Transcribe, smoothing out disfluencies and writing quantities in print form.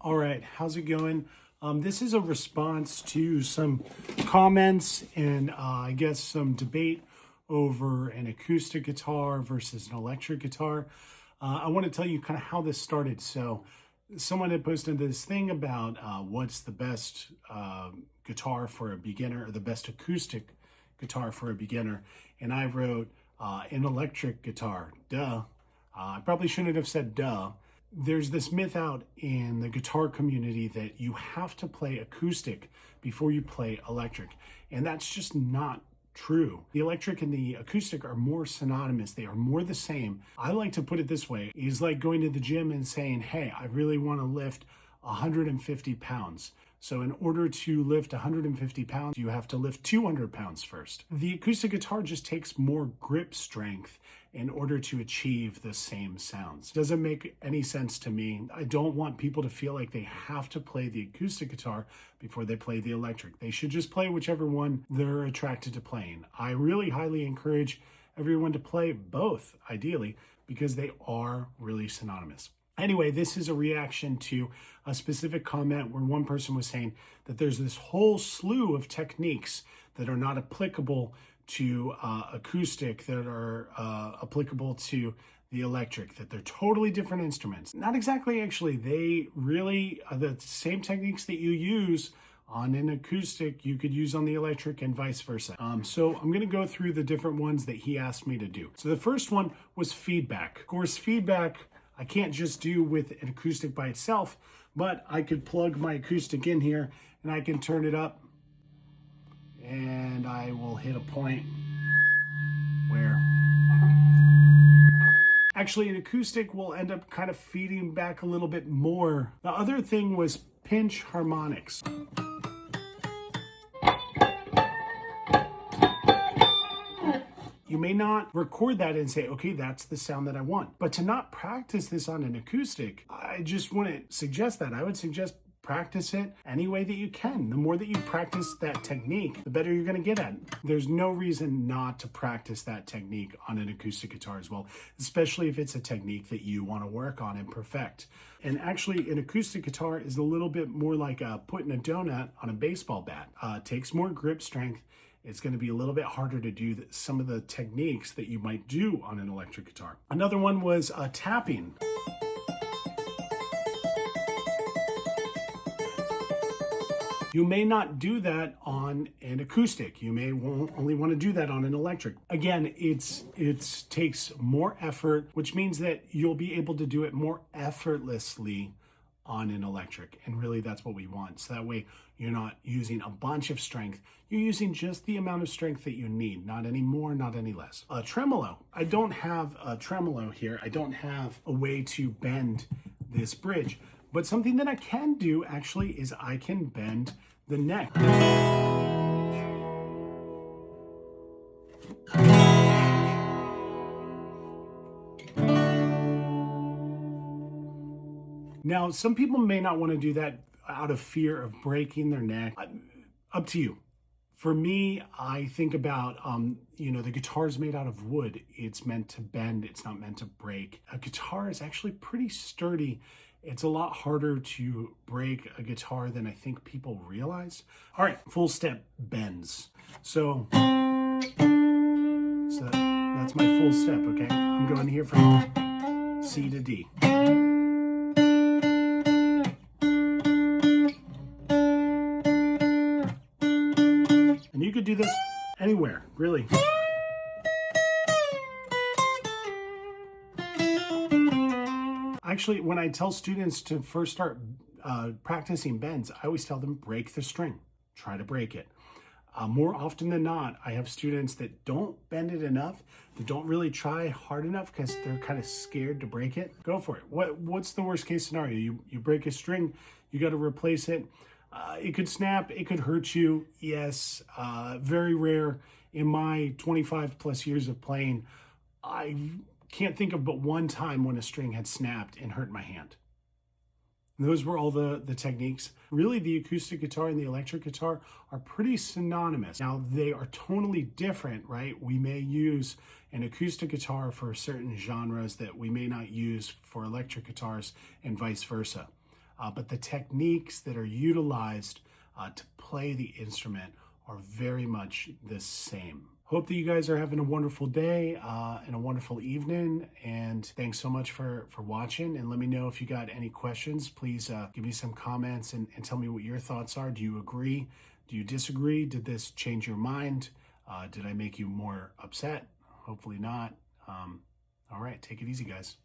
All right, how's it going? This is a response to some comments and I guess some debate over an acoustic guitar versus an electric guitar. I want to tell you kind of how this started. So someone had posted this thing about what's the best guitar for a beginner, or the best acoustic guitar for a beginner. And I wrote an electric guitar, duh. I probably shouldn't have said duh. There's this myth out in the guitar community that you have to play acoustic before you play electric. And that's just not true. The electric and the acoustic are more synonymous. They are more the same. I like to put it this way. It's like going to the gym and saying, hey, I really want to lift 150 pounds. So in order to lift 150 pounds, you have to lift 200 pounds first. The acoustic guitar just takes more grip strength in order to achieve the same sounds. Doesn't make any sense to me. I don't want people to feel like they have to play the acoustic guitar before they play the electric. They should just play whichever one they're attracted to playing. I really highly encourage everyone to play both, ideally, because they are really synonymous. Anyway, this is a reaction to a specific comment where one person was saying that there's this whole slew of techniques that are not applicable to acoustic, that are applicable to the electric, that they're totally different instruments. Not exactly, actually. They really are the same techniques that you use on an acoustic, you could use on the electric and vice versa. So I'm going to go through the different ones that he asked me to do. So the first one was feedback. Of course, feedback I can't just do with an acoustic by itself, but I could plug my acoustic in here and I can turn it up and I will hit a point where actually an acoustic will end up kind of feeding back a little bit more. The other thing was pinch harmonics. You may not record that and say, okay, that's the sound that I want. But to not practice this on an acoustic, I just wouldn't suggest that. I would suggest practice it any way that you can. The more that you practice that technique, the better you're going to get at it. There's no reason not to practice that technique on an acoustic guitar as well, especially if it's a technique that you want to work on and perfect. And actually, an acoustic guitar is a little bit more like putting a donut on a baseball bat. It takes more grip strength. It's going to be a little bit harder to do some of the techniques that you might do on an electric guitar. Another one was tapping. You may not do that on an acoustic. You may only want to do that on an electric. Again, it takes more effort, which means that you'll be able to do it more effortlessly on an electric. And really that's what we want. So that way you're not using a bunch of strength. You're using just the amount of strength that you need, not any more, not any less. A tremolo. I don't have a tremolo here. I don't have a way to bend this bridge. But something that I can do actually is I can bend the neck. Now, some people may not want to do that out of fear of breaking their neck. Up to you. For me, I think about, the guitar is made out of wood. It's meant to bend. It's not meant to break. A guitar is actually pretty sturdy. It's a lot harder to break a guitar than I think people realize. All right, full step bends. So that's my full step, okay? I'm going here from C to D. And you could do this anywhere, really. Actually, when I tell students to first start practicing bends, I always tell them break the string. Try to break it. More often than not, I have students that don't bend it enough, that don't really try hard enough because they're kind of scared to break it. Go for it. What's the worst case scenario? You break a string, you got to replace it. It could snap, it could hurt you. Yes, very rare. In my 25 plus years of playing, I can't think of but one time when a string had snapped and hurt my hand. Those were all the techniques. Really, the acoustic guitar and the electric guitar are pretty synonymous. Now, they are tonally different, right? We may use an acoustic guitar for certain genres that we may not use for electric guitars and vice versa. but the techniques that are utilized to play the instrument are very much the same. Hope that you guys are having a wonderful day and a wonderful evening. And thanks so much for watching. And let me know if you got any questions. Please give me some comments and tell me what your thoughts are. Do you agree? Do you disagree? Did this change your mind? Did I make you more upset? Hopefully not. All right, take it easy, guys.